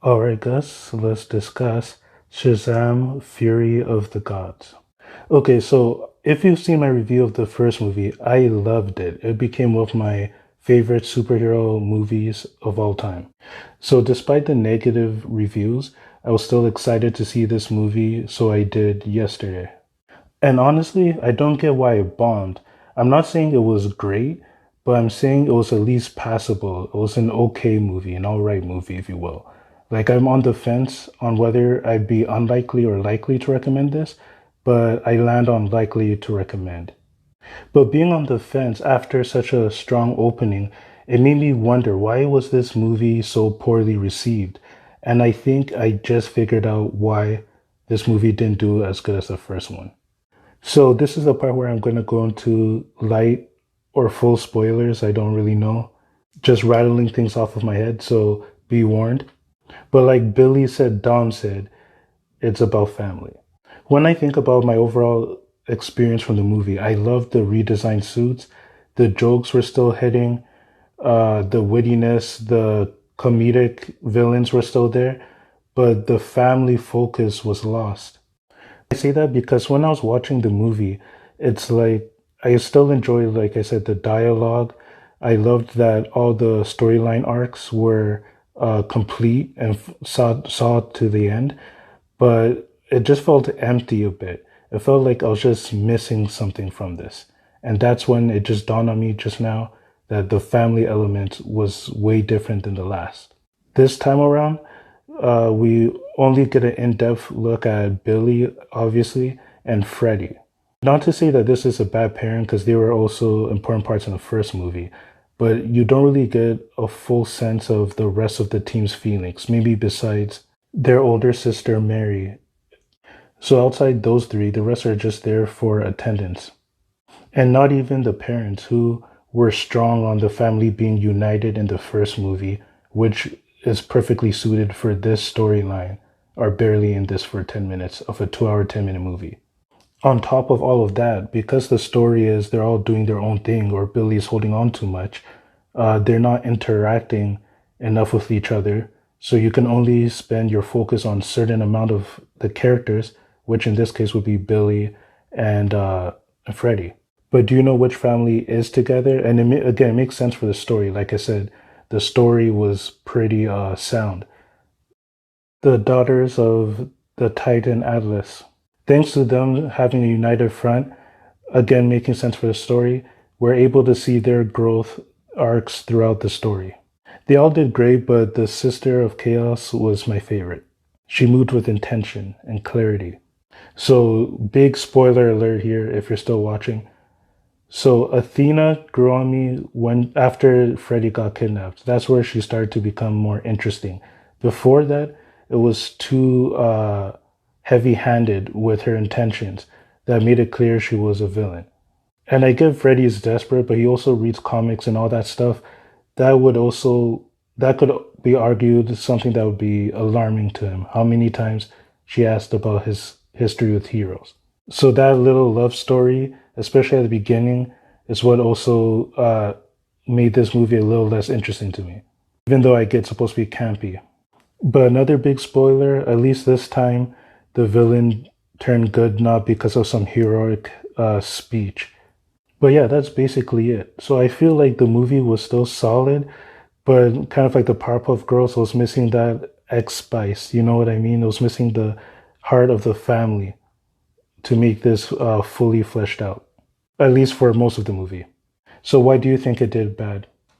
Alright, Gus, so let's discuss Shazam Fury of the Gods. Okay, so if you've seen my review of the first movie, I loved it. It became one of my favorite superhero movies of all time. So, despite the negative reviews, I was still excited to see this movie, so I did yesterday. And honestly, I don't get why it bombed. I'm not saying it was great, but I'm saying it was at least passable. It was an okay movie, an alright movie, if you will. Like, I'm on the fence on whether I'd be unlikely or likely to recommend this, but I land on likely to recommend. But being on the fence after such a strong opening, it made me wonder why was this movie so poorly received? And I think I just figured out why this movie didn't do as good as the first one. So this is the part where I'm going to go into light or full spoilers. I don't really know. Just rattling things off of my head, so be warned. But like Billy said, Dom said, it's about family. When I think about my overall experience from the movie, I loved the redesigned suits. The jokes were still hitting. The wittiness, the comedic villains were still there, but the family focus was lost. I say that because when I was watching the movie, it's like I still enjoy, like I said, the dialogue. I loved that all the storyline arcs were complete and saw to the end, but it just felt empty a bit. It felt like I was just missing something from this. And that's when it just dawned on me just now that the family element was way different than the last. This time around, we only get an in-depth look at Billy, obviously, and Freddie. Not to say that this is a bad pairing, because they were also important parts in the first movie, but you don't really get a full sense of the rest of the team's feelings, maybe besides their older sister, Mary. So outside those three, the rest are just there for attendance. And not even the parents who were strong on the family being united in the first movie, which is perfectly suited for this storyline, are barely in this for 10 minutes of a 2 hour, 10-minute movie. On top of all of that, because the story is they're all doing their own thing or Billy's holding on too much, they're not interacting enough with each other. So you can only spend your focus on certain amount of the characters, which in this case would be Billy and Freddie. But do you know which family is together? And again, it makes sense for the story. Like I said, the story was pretty sound. The daughters of the Titan Atlas. Thanks to them having a united front, again making sense for the story, we're able to see their growth arcs throughout the story. They all did great, but the Sister of Chaos was my favorite. She moved with intention and clarity. So, big spoiler alert here if you're still watching. So Athena grew on me when after Freddy got kidnapped. That's where she started to become more interesting. Before that, it was too heavy-handed with her intentions that made it clear she was a villain. And I get Freddy is desperate, but he also reads comics and all that stuff. That could be argued something that would be alarming to him. How many times she asked about his history with heroes. So that little love story, especially at the beginning, is what also made this movie a little less interesting to me, even though I get supposed to be campy. But another big spoiler, at least this time, the villain turned good not because of some heroic speech. But yeah, that's basically it. So I feel like the movie was still solid, but kind of like the Powerpuff Girls, was missing that X spice. You know what I mean? It was missing the heart of the family to make this fully fleshed out, at least for most of the movie. So why do you think it did bad?